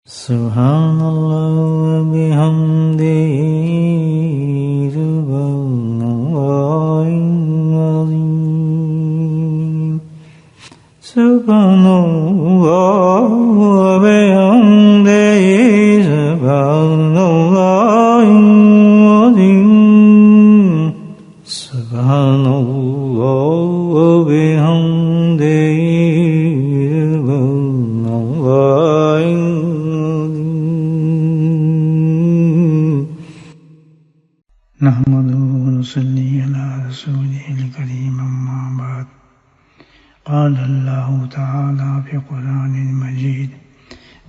سبحان اللہ وبحمدہ سبحان اللہ العظیم سبحان اللہ وبحمدہ سبحان اللہ العظیم سبحان اللہ وبحمدہ نحمده ونصلي على رسوله الكريم أما بعد قال الله تعالى في القرآن المجيد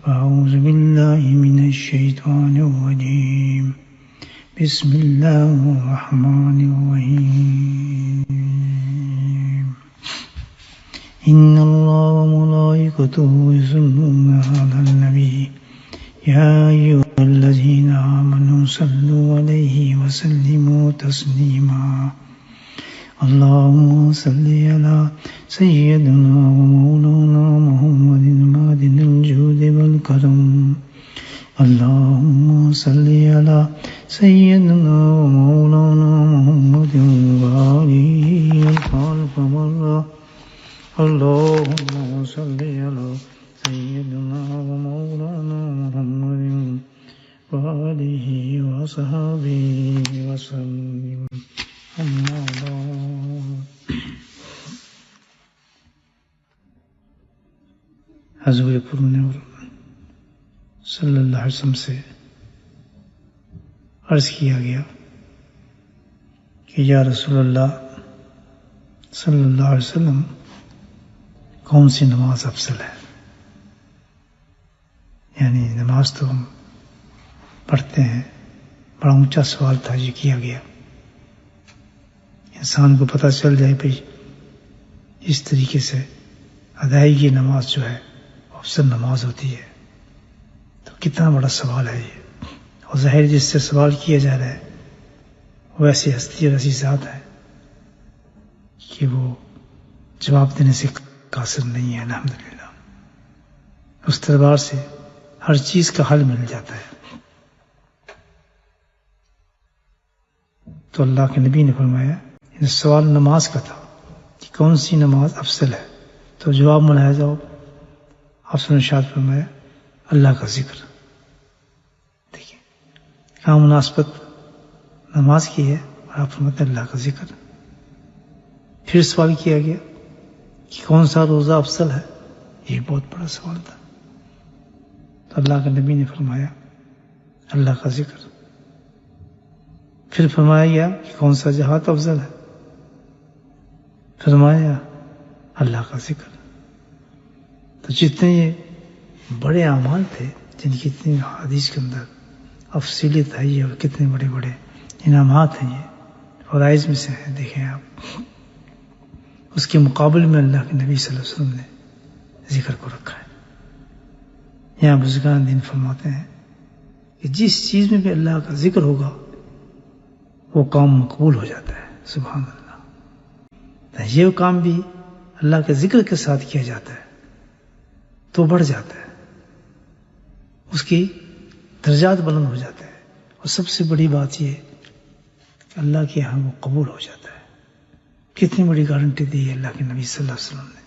أعوذ بالله من الشيطان الرجيم بسم الله الرحمن الرحيم إن الله وملائكته يصلون على النبي يا أيها الذين آمنوا صلوا عليه وسلموا تسليما اللهم صل على سيدنا ومولانا محمد معدن الجود والكرم اللهم صل على سيدنا ومولانا محمد وآله الخلق والله اللهم صل على سيدنا ومولانا محمد وآله وصحبه وسلم أما بعد حضور پرنور صلی اللہ علیہ وسلم سے عرض کیا گیا کہ یا رسول اللہ صلی اللہ علیہ وسلم کون سی نماز افضل ہے؟ یعنی نماز تو ہم پڑھتے ہیں، بڑا اونچا سوال تھا یہ کیا گیا، انسان کو پتہ چل جائے بھئی اس طریقے سے ادائیگی نماز جو ہے افضل نماز ہوتی ہے، تو کتنا بڑا سوال ہے یہ، اور ظاہر جس سے سوال کیا جا رہا ہے وہ ایسی ہستی اور ایسی ذات ہے کہ وہ جواب دینے سے قاصر نہیں ہے۔ الحمدللہ اس دربار سے ہر چیز کا حل مل جاتا ہے۔ تو اللہ کے نبی نے فرمایا، سوال نماز کا تھا کہ کون سی نماز افضل ہے، تو جواب ملاحظہ ہو، آپ نے ارشاد فرمایا اللہ کا ذکر۔ دیکھیں کہاں مناسبت نماز کی ہے، اور آپ فرماتے اللہ کا ذکر۔ پھر سوال کیا گیا کہ کون سا روزہ افضل ہے، یہ بہت بڑا سوال تھا، تو اللہ کے نبی نے فرمایا اللہ کا ذکر۔ پھر فرمایا گیا کہ کون سا جہاد افضل ہے، فرمایا اللہ کا ذکر۔ تو جتنے یہ بڑے اعمال تھے جن کی اتنی حدیث کے اندر افضلیت ہے اور کتنے بڑے بڑے انعامات ہیں، یہ فرائض میں سے ہیں، دیکھیں آپ، اس کے مقابل میں اللہ کے نبی صلی اللہ علیہ وسلم نے ذکر کو رکھا ہے۔ یہاں بزرگان دین فرماتے ہیں کہ جس چیز میں بھی اللہ کا ذکر ہوگا وہ کام مقبول ہو جاتا ہے۔ سبحان اللہ، یہ کام بھی اللہ کے ذکر کے ساتھ کیا جاتا ہے تو بڑھ جاتا ہے، اس کی درجات بلند ہو جاتا ہے، اور سب سے بڑی بات یہ کہ اللہ کے یہاں وہ قبول ہو جاتا ہے۔ کتنی بڑی گارنٹی دی ہے اللہ کے نبی صلی اللہ علیہ وسلم نے۔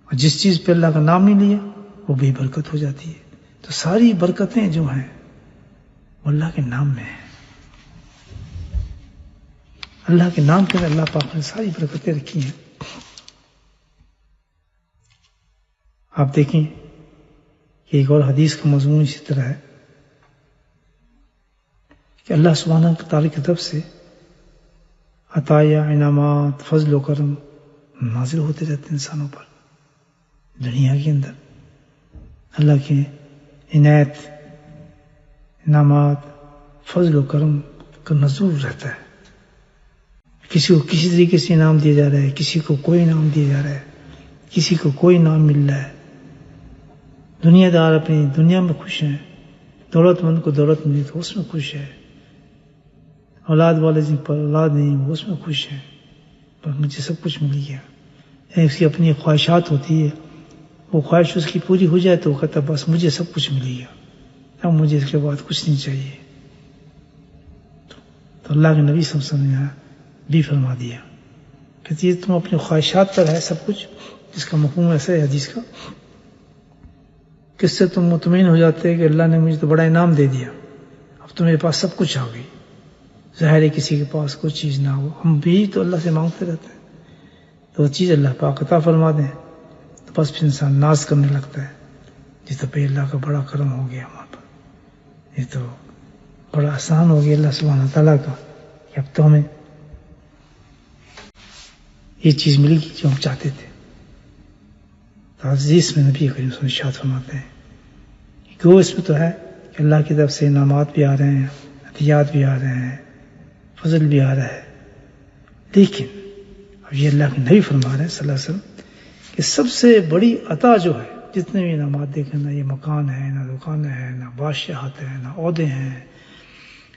اور جس چیز پہ اللہ کا نام نہیں لیا وہ بے برکت ہو جاتی ہے۔ تو ساری برکتیں جو ہیں وہ اللہ کے نام میں ہیں، اللہ کے نام کے اندر اللہ پاک نے ساری برکتیں رکھی ہیں۔ آپ دیکھیں کہ ایک اور حدیث کا مضمون اسی طرح ہے کہ اللہ سبحانہ تعالیٰ کی طرف سے عطایا، انعامات، فضل و کرم نازل ہوتے رہتے ہیں انسانوں پر۔ دنیا کے اندر اللہ کے عنایت، انعامات، فضل و کرم کا نزول رہتا ہے۔ کسی کو کسی طریقے سے انعام دیا جا رہا ہے، کسی کو کوئی انعام دیا جا رہا ہے، کسی کو کوئی انعام مل رہا ہے۔ دنیا دار اپنی دنیا میں خوش ہیں، دولت مند کو دولت ملی تو اس میں خوش ہے، اولاد والے جن پر اولاد نہیں وہ اس میں خوش ہیں، پر مجھے سب کچھ مل گیا۔ اس کی اپنی خواہشات ہوتی ہے، وہ خواہش اس کی پوری ہو جائے تو وہ کہتا بس مجھے سب کچھ مل گیا، اب مجھے اس کے بعد کچھ نہیں چاہیے. تو اللہ کے نبی صلی اللہ علیہ وسلم نے یہاں بھی فرما دیا کہ یہ تم اپنی خواہشات پر ہے سب کچھ، جس کا مفہوم ایسا ہے حدیث کا، کس سے تم مطمئن ہو جاتے ہیں کہ اللہ نے مجھے تو بڑا انعام دے دیا، اب تو میرے پاس سب کچھ آ گئی. ظاہر ہے کسی کے پاس کوئی چیز نہ ہو، ہم بھی تو اللہ سے مانگتے رہتے ہیں، تو وہ چیز اللہ پاک عطا فرما دیں تو بس پھر انسان ناز کرنے لگتا ہے، جس تو پہ اللہ کا بڑا کرم ہو گیا ہمارے پر، یہ تو بڑا آسان ہو گیا اللہ سبحانہ تعالیٰ کا کہ اب تو ہمیں یہ چیز مل گئی جو ہم چاہتے تھے. تو عزیز میں نبی کریم صلی اللہ علیہ وسلم ارشاد فرماتے ہیں کہ وہ اس میں تو ہے کہ اللہ کی طرف سے انعامات بھی آ رہے ہیں، عطیات بھی آ رہے ہیں، فضل بھی آ رہا ہے، لیکن اب یہ اللہ کے نبی فرما رہے ہیں صلی اللہ علیہ وسلم کہ سب سے بڑی عطا جو ہے، جتنے بھی انعامات دیکھیں، نہ یہ مکان ہے، نہ دکانیں ہیں، نہ بادشاہت ہے، نہ عہدے ہیں،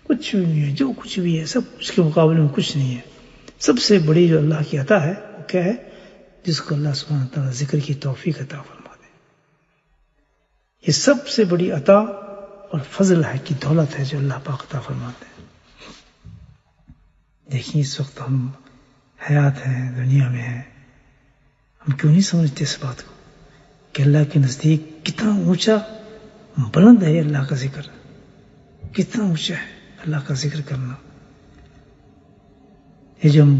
کچھ بھی نہیں ہے، جو کچھ بھی ہے سب اس کے مقابلے میں کچھ نہیں ہے. سب سے بڑی جو اللہ کی عطا ہے وہ کیا ہے؟ جس کو اللہ سبحانہ تعالیٰ ذکر کی توفیق عطا فرما دے. یہ سب سے بڑی عطا اور فضل ہے کی دولت ہے جو اللہ پاک عطا فرماتے ہیں. دیکھیں اس وقت ہم حیات ہیں، دنیا میں ہیں، ہم کیوں نہیں سمجھتے اس بات کو کہ اللہ کے نزدیک کتنا اونچا بلند ہے اللہ کا ذکر، کتنا اونچا ہے اللہ کا ذکر کرنا. یہ جو ہم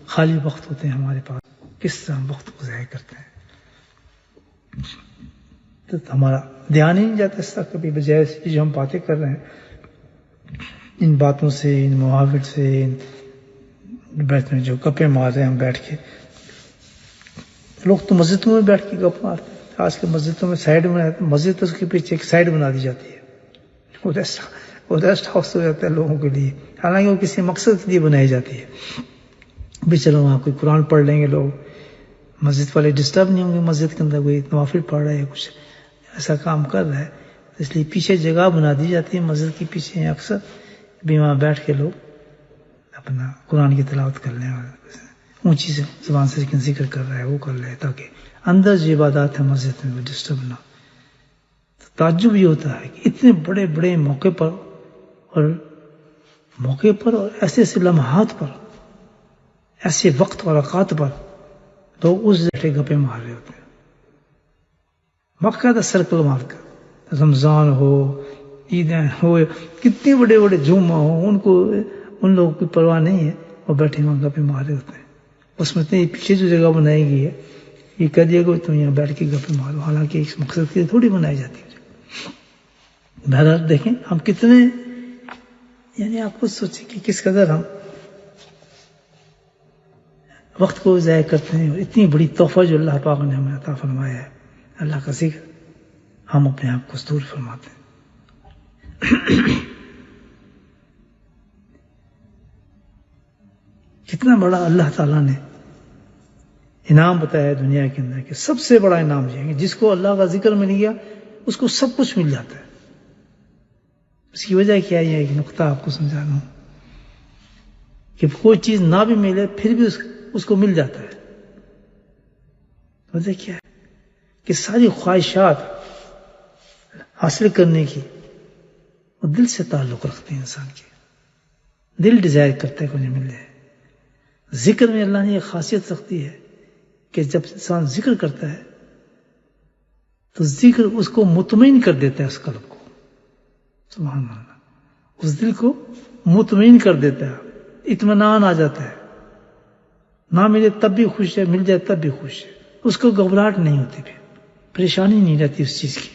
خالی وقت ہوتے ہیں ہمارے پاس، کس طرح ہم وقت کو ضائع کرتے ہیں، تو ہمارا دھیان ہی نہیں جاتا اس طرح کبھی، بجائے سے جو ہم باتیں کر رہے ہیں، ان باتوں سے، ان محاورت سے، بیٹھ میں جو گپیں مار رہے ہیں ہم بیٹھ کے. لوگ تو مسجدوں میں بیٹھ کے گپ مارتے ہیں. آج کے مسجدوں میں سائڈ میں مسجد، اس کے پیچھے ایک سائڈ بنا دی جاتی ہے، وہ ریسٹ ہاؤس ہو جاتا ہے لوگوں کے لیے، حالانکہ وہ کسی مقصد کے لیے بنائی جاتی ہے. بھی چلو وہاں کوئی قرآن پڑھ لیں گے لوگ، مسجد والے ڈسٹرب نہیں ہوں گے، مسجد کے اندر کوئی نوافل پڑھ رہا ہے، کچھ ایسا کام کر رہا ہے، اس لیے پیچھے جگہ بنا دی جاتی ہے مسجد کے پیچھے اکثر، بھی وہاں بیٹھ کے لوگ اپنا قرآن کی تلاوت کر لیں، اونچی سے زبان سے ذکر کر رہا ہے وہ کر لے، تاکہ اندر جو عبادات ہے مسجد میں وہ ڈسٹرب نہ. تعجب یہ ہوتا ہے کہ اتنے بڑے بڑے موقع پر اور ایسے ایسے لمحات پر، ایسے وقت اور اوقات پر لوگ اس جیسے گپے مار رہے ہوتے ہیں، باقاعدہ سرکل مار کر. رمضان ہو، عیدیں ہو، کتنے بڑے بڑے جمعہ ہو، ان لوگوں کی پرواہ نہیں ہے، وہ بیٹھے وہاں گپے مار رہے ہوتے ہیں. اس میں پیچھے جو جگہ بنائی گئی ہے، یہ کہہ دیا کہ تم یہاں بیٹھ کے گپے مارو، حالانکہ اس مقصد کے لیے تھوڑی بنائی جاتی ہے. بہرحال دیکھیں ہم کتنے، یعنی آپ خود سوچیں کہ کس قدر ہم وقت کو ضائع کرتے ہیں، اور اتنی بڑی تحفہ جو اللہ پاک نے ہمیں عطا فرمایا ہے، اللہ کا ذکر، ہم اپنے آپ کو دور فرماتے ہیں. کتنا بڑا اللہ تعالیٰ نے انعام بتایا ہے دنیا کے اندر، کہ سب سے بڑا انعام یہ ہے کہ جس کو اللہ کا ذکر مل گیا اس کو سب کچھ مل جاتا ہے. اس کی وجہ کیا ہے؟ ایک نقطہ آپ کو سمجھانا ہوں کہ کوئی چیز نہ بھی ملے پھر بھی اس کو مل جاتا ہے. وجہ کیا ہے؟ کہ ساری خواہشات حاصل کرنے کی وہ دل سے تعلق رکھتے ہیں. انسان کے دل ڈیزائر کرتا ہے کہ انہیں مل جائے. ذکر میں اللہ نے یہ خاصیت رکھتی ہے کہ جب انسان ذکر کرتا ہے تو ذکر اس کو مطمئن کر دیتا ہے، اس قلب کو، سبحان اللہ، اس دل کو مطمئن کر دیتا ہے، اطمینان آ جاتا ہے. نہ ملے تب بھی خوش ہے، مل جائے تب بھی خوش ہے، اس کو گھبراہٹ نہیں ہوتی، پھر پریشانی نہیں رہتی اس چیز کی،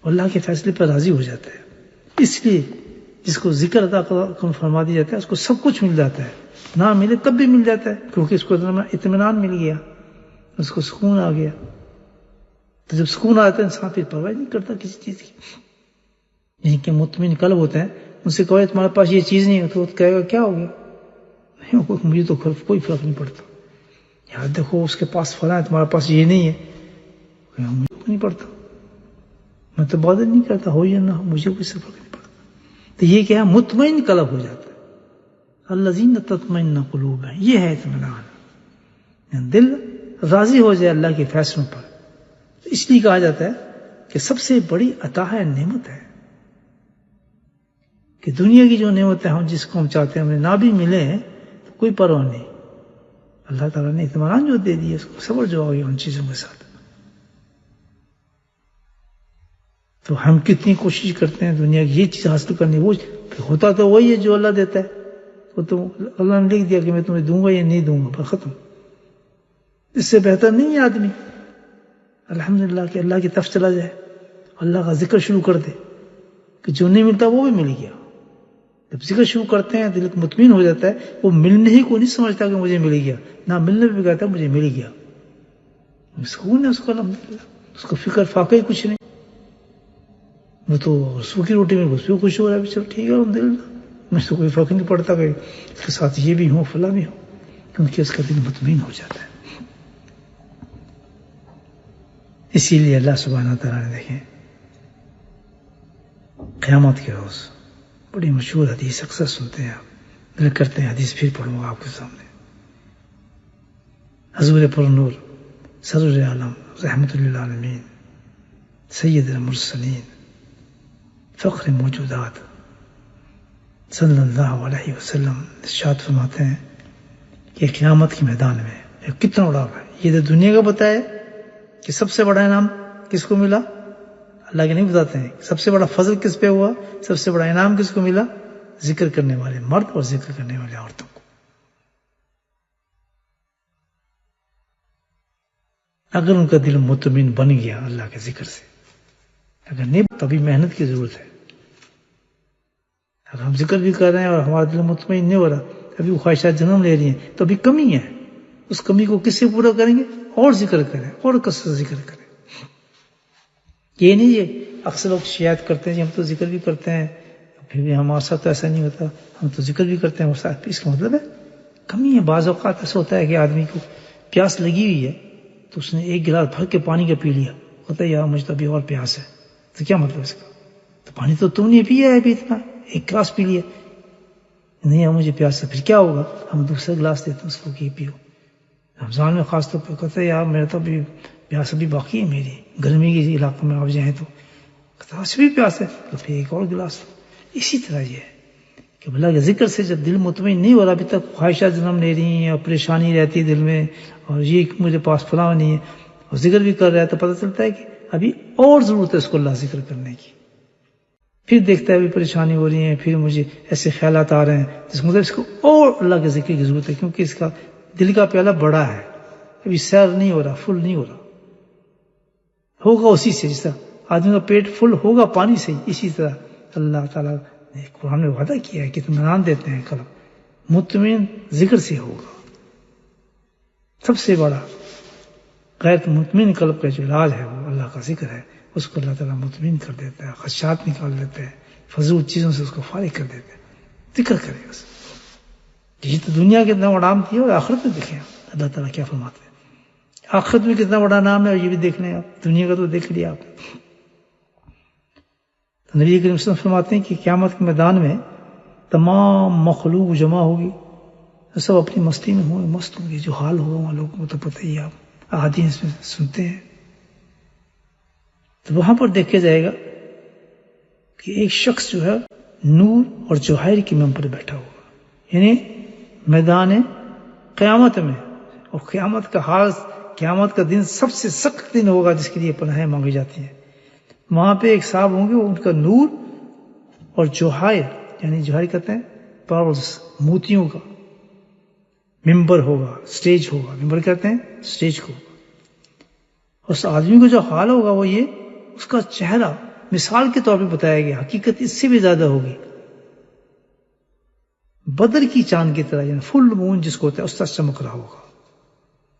اللہ کے فیصلے پر راضی ہو جاتا ہے. اس لیے جس کو ذکر عطا فرما دیا جاتا ہے اس کو سب کچھ مل جاتا ہے، نہ ملے تب بھی مل جاتا ہے، کیونکہ اس کو اطمینان مل گیا، اس کو سکون آ گیا. تو جب سکون آتا ہے انسان پھر پرواہ نہیں کرتا کسی چیز کی. جن کے مطمئن قلب ہوتے ہیں ان سے کہو تمہارے پاس یہ چیز نہیں ہے تو وہ کہے گا کیا ہو گیا، نہیں مجھے تو کوئی فرق نہیں پڑتا. یار دیکھو اس کے پاس فلاں ہے، تمہارے پاس یہ نہیں ہے، مجھے نہیں پڑتا، میں تو عبادت نہیں کرتا، ہو یا نہ ہو مجھے کوئی فرق نہیں پڑتا. تو یہ کیا ہے؟ مطمئن قلب ہو جاتا ہے. الذین تطمئن قلوبہم، یہ ہے اطمینان، دل راضی ہو جائے اللہ کے فیصلوں پر اس لیے کہا جاتا ہے کہ سب سے بڑی عطا ہے نعمت ہے، کہ دنیا کی جو نعمت ہے ہم جس کو ہم چاہتے ہیں ہمیں نہ بھی ملے تو کوئی پرواہ نہیں، اللہ تعالیٰ نے اطمینان جو دے دیا اس کو صبر جو ہو گیا ان چیزوں کے ساتھ۔ تو ہم کتنی کوشش کرتے ہیں دنیا کی یہ چیز حاصل کرنے، وہ ہوتا تو وہی ہے جو اللہ دیتا ہے، وہ تو اللہ نے لکھ دیا کہ میں تمہیں دوں گا یا نہیں دوں گا، بس ختم۔ اس سے بہتر نہیں ہے آدمی الحمدللہ کہ اللہ کی طرف چلا جائے، اللہ کا ذکر شروع کر دے کہ جو نہیں ملتا وہ بھی مل گیا۔ جب ذکر شروع کرتے ہیں دل مطمئن ہو جاتا ہے، وہ ملنے ہی کو نہیں سمجھتا کہ مجھے مل گیا، نہ ملنے بھی کہتا ہے مجھے مل گیا، سکون ہے اس کو الحمدللہ، اس کو فکر فاقہ ہی کچھ نہیں، وہ تو سوکھی روٹی میں اس پہ خوش ہو رہا ہے، چلو ٹھیک ہے الحمدللہ، مجھ سے کوئی فرق نہیں پڑتا کہ اس کے ساتھ یہ بھی ہو فلاں بھی ہو، کیونکہ اس کا دل مطمئن ہو جاتا ہے۔ اسی لیے اللہ سبحانہ تعالیٰ نے دیکھیں قیامت کے روز بڑی مشہور حدیث اکثر سنتے ہیں آپ، دل کرتے ہیں حدیث پھر پڑھوں گا آپ کے سامنے۔ حضور پر نور سرور عالم رحمت للعالمین سید المرسلین فخر موجودات صلی اللہ علیہ وسلم ارشاد فرماتے ہیں کہ قیامت کے میدان میں کتنا بڑا ہے، یہ تو دنیا کا بتایا کہ سب سے بڑا انعام کس کو ملا، اللہ کے نہیں بتاتے ہیں سب سے بڑا فضل کس پہ ہوا، سب سے بڑا انعام کس کو ملا، ذکر کرنے والے مرد اور ذکر کرنے والے عورتوں کو۔ اگر ان کا دل مطمئن بن گیا اللہ کے ذکر سے، اگر نہیں تبھی محنت کی ضرورت ہے۔ اگر ہم ذکر بھی کر رہے ہیں اور ہمارا دل مطمئن نہیں ہو رہا، ابھی وہ خواہشات جنم لے رہی ہیں، تو ابھی کمی ہے، اس کمی کو کس سے پورا کریں گے، اور ذکر کریں اور کثرت ذکر کریں۔ یہ نہیں ہے اکثر لوگ شکایت کرتے ہیں کہ ہم تو ذکر بھی کرتے ہیں پھر بھی ہمارے ساتھ تو ایسا نہیں ہوتا، ہم تو ذکر بھی کرتے ہیں اور ساتھ، اس کا مطلب ہے کمی ہے۔ بعض اوقات ایسا ہوتا ہے کہ آدمی کو پیاس لگی ہوئی ہے تو اس نے ایک گلاس بھر کے پانی کا پی لیا، ہوتا ہے یار مجھے تو ابھی اور پیاس ہے، تو کیا مطلب اس کا، تو پانی تو تم نے پیا ہے ابھی اتنا، ایک گلاس پی لیا، نہیں مجھے پیاس ہے، پھر کیا ہوگا، ہم دوسرا گلاس دیتے ہیں اس کو کہ پیو۔ رمضان میں خاص طور پہ کہتا ہے یار میرا تو ابھی پیاس ابھی باقی ہے میری، گرمی کے علاقوں میں آپ جائیں تو کہتا ہے بھی پیاس ہے، تو پھر ایک اور گلاس۔ اسی طرح یہ ہے کہ اللہ کے ذکر سے جب دل مطمئن نہیں ہو رہا، ابھی تک خواہشات جنم لے رہی ہیں اور پریشانی رہتی ہے دل میں، اور یہ مجھے پاس فلاں نہیں ہے، اور ذکر بھی کر رہا ہے تو پتہ چلتا ہے کہ ابھی اور ضرورت ہے اس کو اللہ ذکر کرنے کی۔ پھر دیکھتا ہے ابھی پریشانی ہو رہی ہے، پھر مجھے ایسے خیالات آ رہے ہیں، جس مطلب اس کو اور اللہ کے ذکر کی ضرورت ہے، کیونکہ اس کا دل کا پیالہ بڑا ہے، ابھی سیر نہیں ہو رہا، فل نہیں ہو رہا، ہوگا اسی سے، جس طرح آدمی کا پیٹ فل ہوگا پانی سے، اسی طرح اللہ تعالیٰ نے قرآن میں وعدہ کیا ہے کہ اطمینان دیتے ہیں قلب مطمئن ذکر سے ہوگا۔ سب سے بڑا غیر مطمئن قلب کا جو علاج ہے وہ اللہ کا ذکر ہے، اس کو اللہ تعالیٰ مطمئن کر دیتا ہے، خدشات نکال دیتا ہے، فضول چیزوں سے اس کو فارغ کر دیتا ہے، ذکر کرے بس۔ یہ تو دنیا کے اتنا بڑا نام دیا، اور آخرت میں دیکھیں اللہ تعالیٰ کیا فرماتے ہیں، آخرت میں کتنا بڑا نام ہے، اور یہ بھی دیکھ لیں آپ، دنیا کا تو دیکھ لیا آپ۔ تو نبی کریم صلی اللہ علیہ وسلم فرماتے ہیں کہ قیامت کے میدان میں تمام مخلوق جمع ہوگی، سب اپنی مستی میں ہوں گے، مست ہوں گے، جو حال ہوگا وہاں لوگوں کو تو پتہ ہی ہے، آپ احادیث میں سنتے ہیں۔ تو وہاں پر دیکھا جائے گا کہ ایک شخص جو ہے نور اور جوہر کی منبر پر بیٹھا ہوگا، یعنی میدان قیامت میں، اور قیامت کا حال، قیامت کا دن سب سے سخت دن ہوگا جس کے لیے پناہیں مانگی جاتی ہیں۔ وہاں پہ ایک صاحب ہوں گے، وہ ان کا نور اور جوہر، یعنی جوہر کہتے ہیں پرلز، موتیوں کا ممبر ہوگا، سٹیج ہوگا، ممبر کہتے ہیں سٹیج کو۔ اس آدمی کو جو حال ہوگا وہ یہ، اس کا چہرہ مثال کے طور پہ بتایا گیا، حقیقت اس سے بھی زیادہ ہوگی، بدر کی چاند کی طرح، یعنی فل مون جس کو ہوتا ہے اس طرح چمک رہا ہوگا،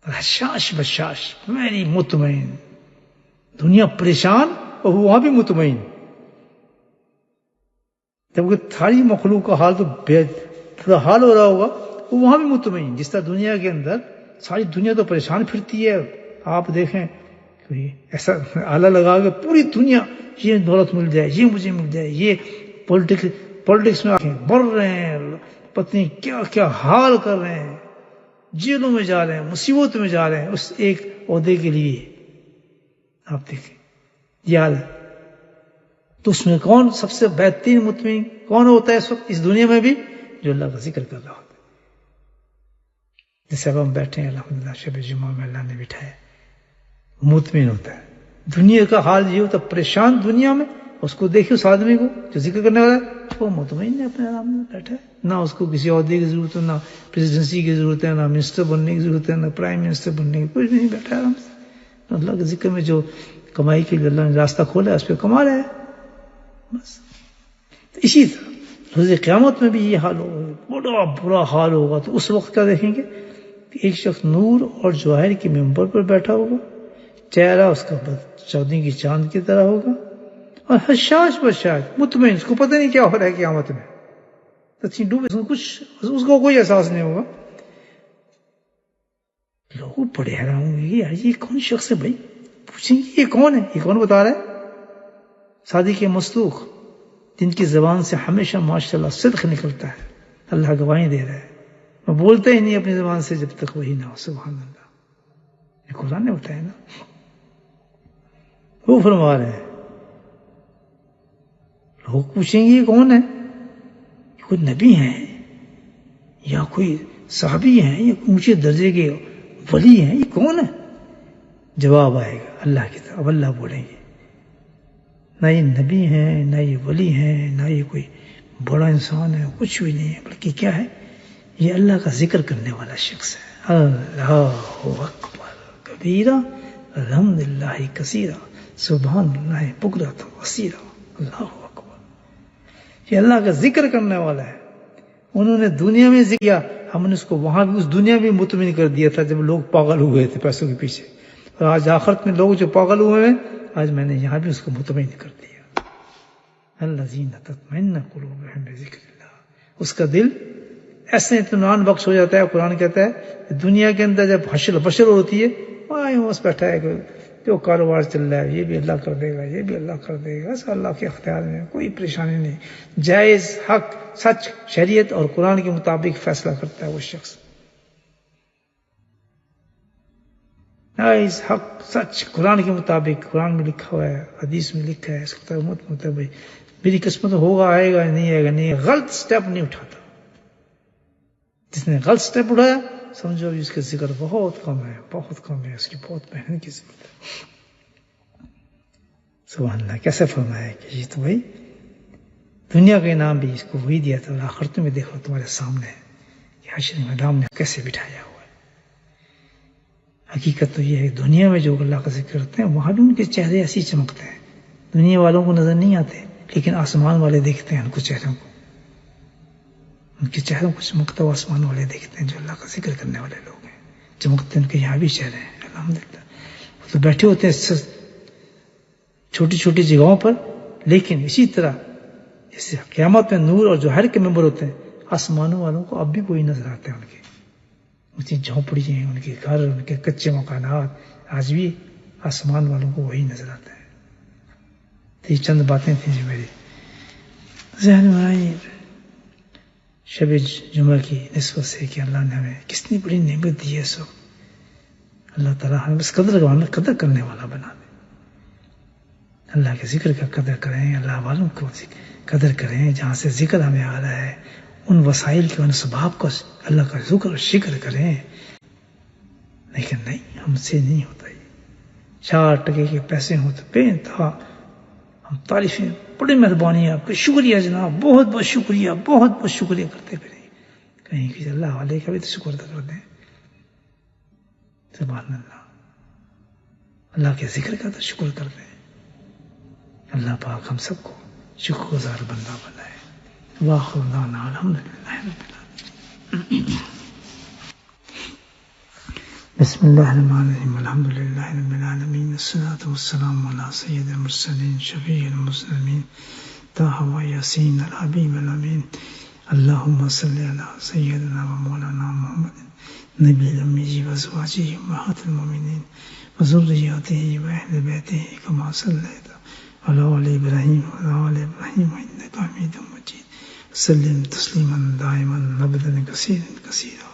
حشاش بشاش، ویری مطمئن، دنیا پریشان اور وہاں بھی مطمئن، جبکہ ساری مخلوق کا حال تو بے حال ہو رہا ہوگا، وہ وہاں بھی مطمئن، جس طرح دنیا کے اندر ساری دنیا تو پریشان پھرتی ہے، آپ دیکھیں ایسا آلہ لگا کے پوری دنیا یہ دولت مل جائے، یہ مجھے مل جائے، یہ پولیٹکس میں بڑھ رہے ہیں، پتنی کیا کیا حال کر رہے ہیں، جیلوں میں جا رہے ہیں، مصیبت میں جا رہے ہیں اس ایک عہدے کے لیے، آپ دیکھیں یاد ہے. تو اس میں کون سب سے بہترین مطمئن کون ہوتا ہے اس وقت اس دنیا میں بھی؟ جو اللہ کا ذکر کر رہا ہوتا ہے. جیسے اب ہم بیٹھے ہیں الحمدللہ شب جمعہ میں اللہ نے بٹھایا, مطمئن ہوتا ہے. دنیا کا حال یہ ہوتا ہے پریشان دنیا میں, اس کو دیکھیں اس آدمی کو جو ذکر کرنے والا ہے, وہ مطمئن ہے اپنے آرام میں بیٹھا ہے, نہ اس کو کسی عہدے کی ضرورت ہے, نہ پریزیڈنسی کی ضرورت ہے, نہ منسٹر بننے کی ضرورت ہے, نہ پرائم منسٹر بننے کی, کچھ بھی نہیں, بیٹھا ہے آرام سے. اللہ کے ذکر میں جو کمائی کے لیے اللہ نے راستہ کھولا ہے اس پہ کما رہا ہے بس. اسی طرح روز قیامت میں بھی یہ حال ہوگا, بڑا برا حال ہوگا. تو اس وقت کیا دیکھیں گے کہ ایک شخص نور اور جواہر کے ممبر پر بیٹھا ہوگا, چہرہ اس کا چودھری کی چاند کی طرح ہوگا, اور حشاش بشاش مطمئن, اس کو پتہ نہیں کیا ہو رہا ہے قیامت میں, کچھ اس کو کوئی احساس نہیں ہوگا. لوگ بڑے حیران ہوں گے یار یہ کون شخص ہے بھائی, پوچھیں گے یہ کون ہے, یہ کون بتا رہا ہے؟ صادق مصدوق جن کی زبان سے ہمیشہ ماشاءاللہ صدق نکلتا ہے, اللہ گواہی دے رہا ہے, وہ بولتے ہی نہیں اپنی زبان سے جب تک وہی نہ ہو. سبحان اللہ, یہ قرآن نے بتایا نا. وہ فرما رہے ہیں لوگ پوچھیں گے یہ کون ہے, یہ کوئی نبی ہیں یا کوئی صحابی ہیں یا اونچے درجے کے ولی ہیں, یہ کون ہے؟ جواب آئے گا اللہ کی طرف, اللہ بولیں گے نہ یہ نبی ہیں, نہ یہ ولی ہیں, نہ یہ کوئی بڑا انسان ہے, کچھ بھی نہیں ہے, بلکہ کیا ہے, یہ اللہ کا ذکر کرنے والا شخص ہے. اللہ اکبر کبیرہ الحمدللہ کثیرہ سبحان اللہ بکرۃ واسیلہ. اللہ اکبر, یہ اللہ کا ذکر کرنے والا ہے. انہوں نے دنیا میں ذکر کیا, ہم نے اس کو وہاں بھی اس دنیا میں مطمئن کر دیا تھا جب لوگ پاگل ہوئے تھے پیسوں کے پیچھے, اور آج آخرت میں لوگ جو پاگل ہوئے ہیں آج میں نے یہاں بھی اس کو مطمئن کر دیا. الذین تطمئن قلوبہم بذکر اللہ, اس کا دل ایسے اطمینان بخش ہو جاتا ہے. قرآن کہتا ہے دنیا کے اندر جب حشر بشر ہوتی ہے, بس بیٹھا ہے جو کاروبار چل رہا ہے یہ بھی اللہ کر دے گا, یہ بھی اللہ کر دے گا, ایسا اللہ کے اختیار میں, کوئی پریشانی نہیں. جائز حق سچ شریعت اور قرآن کے مطابق فیصلہ کرتا ہے وہ شخص. جائز حق سچ قرآن کے مطابق, قرآن میں لکھا ہوا ہے, حدیث میں لکھا ہے, اس کا مطلب میری قسمت ہوگا, آئے گا نہیں آئے گا نہیں. غلط سٹیپ نہیں اٹھاتا. جس نے غلط سٹیپ اٹھایا سمجھو اس کا ذکر بہت کم ہے, بہت کم ہے, اس کی بہت محنت کی ضرورت ہے. سبحان اللہ, کیسے فرمایا کہ یہ تو بھائی دنیا کا انعام بھی اس کو وہی دیا تھا, اور آخرت میں دیکھو تمہارے سامنے ہے کہ حشر میدان نے کیسے بٹھایا ہوا ہے. حقیقت تو یہ ہے دنیا میں جو اللہ کا ذکر کرتے ہیں وہاں بھی ان کے چہرے ایسے ہی چمکتے ہیں, دنیا والوں کو نظر نہیں آتے, لیکن آسمان والے دیکھتے ہیں ان کو چہروں کو, ان کے چہروں کو چمکتا ہوا آسمان والے دیکھتے ہیں. جو اللہ کا ذکر کرنے والے لوگ ہیں چمکتے ہیں, ان کے یہاں بھی چہرے ہیں الحمدللہ. وہ تو بیٹھے ہوتے ہیں چھوٹی چھوٹی جگہوں پر, لیکن اسی طرح جیسے قیامت میں نور اور جوہر کے ممبر ہوتے ہیں, آسمانوں والوں کو اب بھی وہی نظر آتے ہیں. ان کی جھونپڑیاں, ان کے گھر, ان کے کچے مکانات, آج بھی آسمان والوں کو وہی نظر آتا ہے. تو یہ چند باتیں تھیں جو میری ذہن میں آئی شب جمعہ کی نسبت سے کہ اللہ نے ہمیں کتنی بڑی نعمت دی ہے. سو اللہ تعالیٰ ہمیں بس قدر کرنے والا بنا دے. اللہ کے ذکر کا قدر کریں, اللہ والوں کو قدر کریں, جہاں سے ذکر ہمیں آ رہا ہے ان وسائل کے, ان اسباب کو اللہ کا ذکر اور شکر کریں. لیکن نہیں, ہم سے نہیں ہوتا. یہ 4 ٹکے کے پیسے ہوں تو بے انتہا ہم تعریفیں, بڑی مہربانی آپ کی, شکریہ جناب, بہت بہت شکریہ, بہت بہت شکریہ کرتے پھریں. کہیں کہ اللہ والے کا بھی تو شکر ادا کر دیں. سبحان اللہ, اللہ کے ذکر کا تو شکر کر دیں. اللہ پاک ہم سب کو شکر گزار بندہ بنائے. واخر دعوانا الحمدللہ رب العالمین. بسم اللہ الرحمن الرحیم. الحمدللہ رب العالمین, الصلاۃ والسلام علی سید المرسلین شفیع المسلمین طٰہٰ و یاسین الحبیب الامین. اللہم صلی علی سیدنا و مولانا محمد نبی الامی و ازواجہ امہات المومنین و ذریاتہ و اہل بیتہ کما صلیت علی آل ابراہیم و آل ابراہیم انک حمید مجید. وسلم تسلیما دائما ابدا کثیرا کثیرا.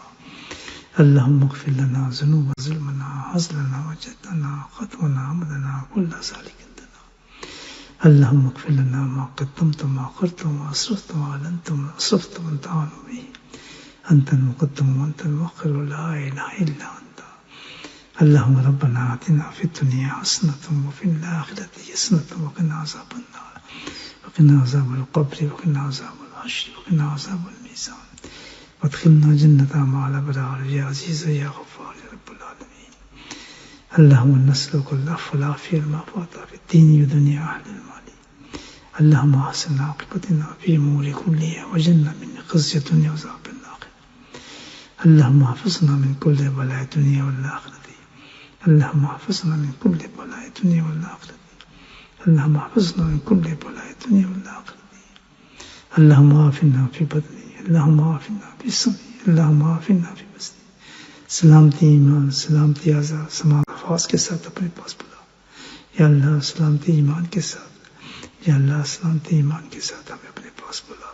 اللهم اغفر لنا ذنوب ظلمنا حزلنا وجدنا خطونا عمدنا كل ذلك عندنا. اللهم اغفر لنا ما قدمت وما أخرت وما أسرفت وما أعلنت وما أسرفت وأنت أعلم به. أنت المقدم وأنت المؤخر ولا إله إلا أنت. اللهم ربنا آتنا في الدنيا حسنة وفي الآخرة حسنة وقنا عذاب النار وقنا عذاب القبر وقنا عذاب الحشر وقنا عذاب الميزان وادخلنا جنة مع الأبرار يا عزيز يا غفار يا رب العالمين. اللهم نسألك العفو والعافية المعافاة في الدين والدنيا أهل المال. اللهم أحسن عاقبتنا في أمور كلها وجنة من خزي الدنيا وعذاب الآخرة. اللهم احفظنا من كل بلاء الدنيا والآخرة. اللهم احفظنا من كل بلاء الدنيا والآخرة. اللهم احفظنا من كل بلاء الدنيا والآخرة. اللهم عافنا في بدني. اللهم عافنا في سمعي. اللهم عافنا في بصري. سلامتی ایمان سلامتی آزاد سماعت الفاظ کے ساتھ اپنے پاس بلا. یا اللہ سلامتی ایمان کے ساتھ. یا اللہ سلامتی ایمان کے ساتھ ہمیں اپنے پاس بلا.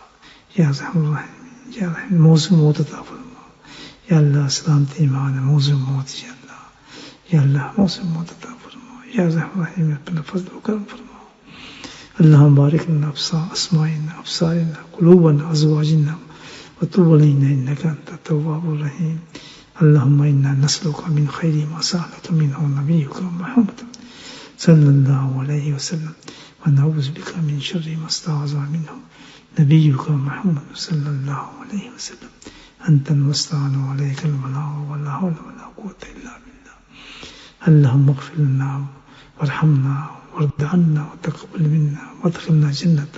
یا رحم الرحیم یا رحم موضوع موت عطا فرما. یا اللہ سلامتی ایمان موضوع موت. یا اللہ یا اللہ موضوع موت عطا فرما. یا رحم الرحیم اپنا فضل و کرم فرما. اللهم بارك لنا في أسماعنا أبصارنا قلوبنا أزواجنا وتب علينا إنك أنت التواب الرحيم. اللهم إنا نسألك من خير ما سألك منه نبيك محمد صلى الله عليه وسلم ونعوذ بك من شر ما استعاذ منه نبيك محمد صلى الله عليه وسلم. أنت المستعان وعليك البلاغ ولا حول ولا قوة إلا بالله. اللهم اغفر لنا وارحمنا وارض عنا وتقبل منا وادخلنا جنة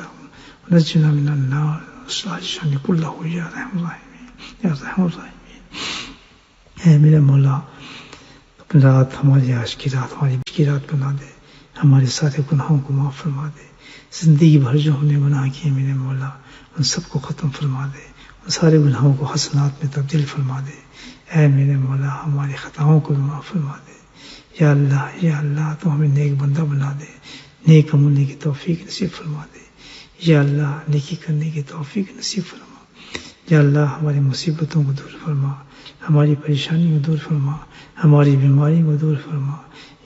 ونجنا من النار واصلح شأننا كله يا رحم الراحمين يا رحم الراحمين. اے میرے مولا اپنی رات ہماری عاشق کی رات ہماری کی رات بنا دے. ہمارے سارے گناہوں کو معاف فرما دے. زندگی بھر جو ہم نے گناہ کیے میرے مولا ان سب کو ختم فرما دے. ان سارے گناہوں کو حسنات میں تبدیل فرما دے. اے میرے مولا ہماری خطاؤں کو بھی معاف فرما دے. یا اللہ تو ہمیں نیک بندہ بنا دے. نیک عمل کی توفیق نصیب فرما دے. یا اللہ نیکی کرنے کی توفیق نصیب فرما. یا اللہ ہماری مصیبتوں کو دور فرما. ہماری پریشانی کو دور فرما. ہماری بیماری کو دور فرما.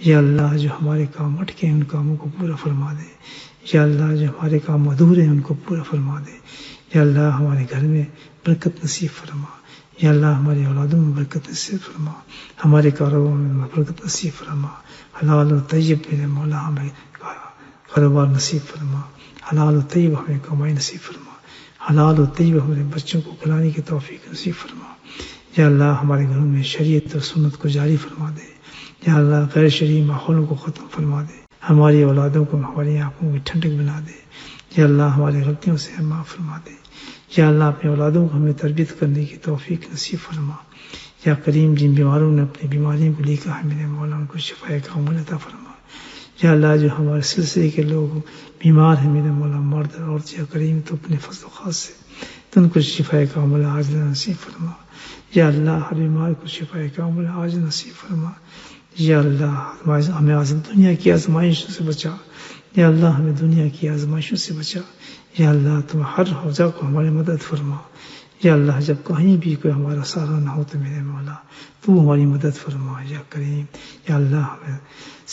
یا اللہ جو ہمارے کام اٹکے ہیں ان کاموں کو پورا فرما دے. یا اللہ جو ہمارے کام ادھورے ہیں ان کو پورا فرما دے. یا اللہ ہمارے گھر میں برکت نصیب فرما. یا اللہ ہماری اولادوں میں برکت نصیب فرما. ہمارے کاروبار میں برکت نصیب فرما. حلال و طیب میرے مولا ہمیں کاروبار نصیب فرما. حلال و طیب ہمیں کمائی نصیب فرما. حلال و طیب ہمارے بچوں کو کھلانے کی توفیق نصیب فرما. یا اللہ ہمارے گھروں میں شریعت اور سنت کو جاری فرما دے. یا اللہ غیر شرعی ماحولوں کو ختم فرما دے. ہماری اولادوں کو ہماری آنکھوں کی ٹھنڈک بنا دے. یا اللہ ہماری غلطیوں سے معاف فرما دے. یا اللہ اپنے اولادوں کو ہمیں تربیت کرنے کی توفیق نصیب فرما. یا کریم جن بیماروں نے اپنی بیماریوں کو لے کر میرے مولا ان کو شفا کامل عطا فرما. یا اللہ جو ہمارے سلسلے کے لوگ بیمار ہیں میرے مولا مرد اور عورت یا کریم تو اپنے فضل و خاص سے تو ان کو شفا کامل عاجل نصیب فرما. یا اللہ ہر بیمار کو شفا کامل عاجل نصیب فرما. یا اللہ ہمیں دنیا کی آزمائشوں سے بچا. یا اللہ ہمیں دنیا کی آزمائشوں سے بچا. یا اللہ تم ہر حوضہ کو ہماری مدد فرما. یا اللہ جب کہیں بھی کوئی ہمارا سہارا نہ ہو تو میرے مولا تو ہماری مدد فرما. یا کریم یا اللہ ہمیں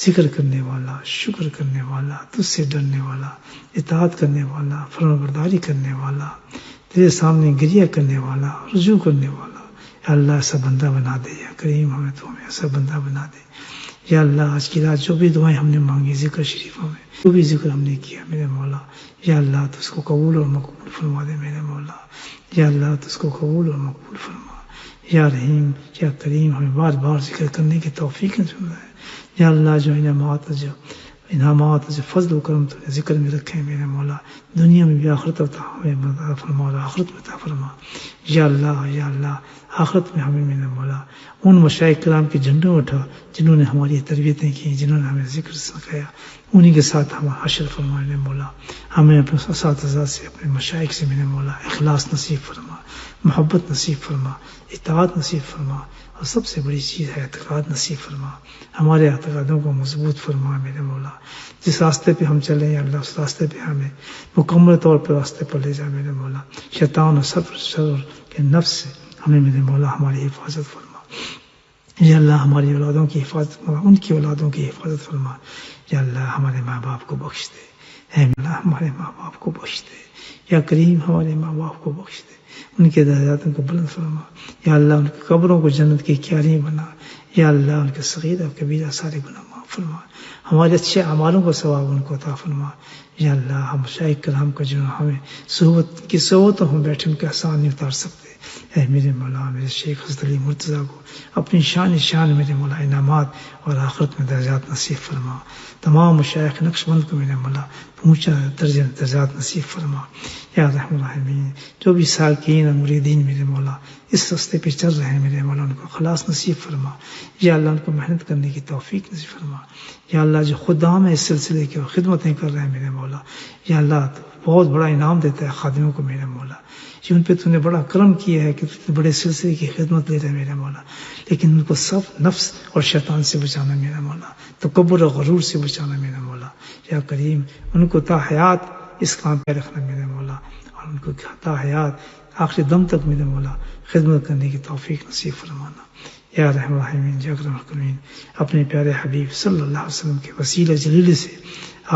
ذکر کرنے والا شکر کرنے والا تجھ سے ڈرنے والا اطاعت کرنے والا فرمانبرداری کرنے والا تیرے سامنے گریہ کرنے والا رجوع کرنے والا یا اللہ ایسا بندہ بنا دے. یا کریم ہمیں تو ہمیں ایسا بندہ بنا دے. یا اللہ آج کی رات جو بھی دعائیں ہم نے مانگی ذکر شریفوں میں جو بھی ذکر ہم نے کیا میرے مولا یا اللہ تو اس کو قبول اور مقبول فرما دے میرے مولا. یا اللہ تو اس کو قبول اور مقبول فرما. یا رحیم یا کریم ہمیں بار بار ذکر کرنے کی توفیق سن رہا ہے. یا اللہ جو انعامات جو فضل و کرم تو نے ذکر میں رکھے ہیں میرے مولا دنیا میں بھی آخرت عطا فرما اور آخرت میں عطا فرما. یا اللہ آخرت میں ہمیں میرے مولا ان مشائخ کرام کے جھنڈوں اٹھا جنہوں نے ہماری تربیتیں کی جنہوں نے ہمیں ذکر سکھایا انہی کے ساتھ ہم حشر فرما میرے مولا. ہمیں اپنے اساتذہ سے اپنے مشائخ سے میرے مولا اخلاص نصیب فرما محبت نصیب فرما اطاعت نصیب فرما اور سب سے بڑی چیز ہے اعتقاد نصیب فرما. ہمارے اعتقادوں کو مضبوط فرما میرے مولا. جس راستے پہ ہم چلیں یا اللہ اس راستے پہ ہمیں مکمل طور پر راستے پر لے جا میرے مولا. شیطان اور شر کے نفس سے ہمیں میرے مولا ہماری حفاظت فرما. یا اللہ ہماری اولادوں کی حفاظت فرما، ان کی اولادوں کی حفاظت فرما. یا اللہ ہمارے ماں باپ کو بخش دے، اے اللہ ہمارے ماں باپ کو بخش دے. یا کریم ہمارے ماں باپ کو بخش دے، ان کے درجاتوں کو بلند فرما. یا اللہ ان کی قبروں کو جنت کی کیاریاں بنا. یا اللہ ان کے صغیرہ اور کبیرہ سارے گناہ معاف فرما. ہمارے اچھے اعمالوں کا ثواب ان کو عطا فرما. یا اللہ ہم مشائخ کرام کا جو ہمیں صحبت کی صحبتوں ہم بیٹھے ان کے احسان نہیں اتار سکتے. اے میرے مولا میرے شیخ حضرت علی مرتضیٰ کو اپنی شان میرے مولا انعامات اور آخرت میں درجات نصیب فرما. تمام مشائخ نقش بند کو میرے مولا اونچا درجات نصیب فرما. یا رحم الرحمین جو بھی سالکین اور مریدین میرے مولا اس راستے پہ چل رہے ہیں میرے مولا ان کو خلاص نصیب فرما. یا اللہ ان کو محنت کرنے کی توفیق نصیب فرما. یا اللہ جو خدام ہے اس سلسلے کے خدمتیں کر رہے ہیں میرے مولا، یا اللہ تو بہت بڑا انعام دیتا ہے خادموں کو میرے مولا. یہ ان پہ تو نے بڑا کرم کیا ہے کہ بڑے سلسلے کی خدمت لے رہے ہیں میرے مولا، لیکن ان کو سب نفس اور شیطان سے بچانا میرا مولا، تکبر اور غرور سے بچانا میرا مولا. یا کریم ان کو تا حیات اس کام پہ رکھنا میرے مولا، اور ان کو تا حیات آخری دم تک میرے مولا خدمت کرنے کی توفیق نصیب فرمانا. یا رحم الرحمین یا اکرم الاکرمین اپنے پیارے حبیب صلی اللہ علیہ وسلم کے وسیلہ جلیل سے،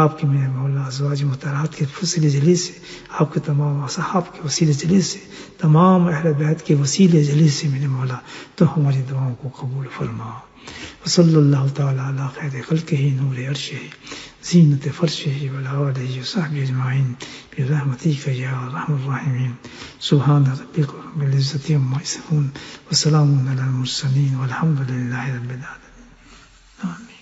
آپ کے میرے مولا ازواج مطہرات کے وسیلے جلیل سے، آپ کے تمام اصحاب کے وسیلے جلیل سے، تمام اہل بیت کے وسیلے جلیل سے میرے مولا تو ہماری دعاؤں کو قبول فرما. وصلی اللہ تعالی علی خیر خلقہ نور عرشہ زینت فرشہ وعلی آلہ وصحبہ اجمعین برحمتک یا ارحم الراحمین. سبحان ربک رب العزۃ عما یصفون وسلام علی المرسلین والحمد للہ رب العالمین. آمین.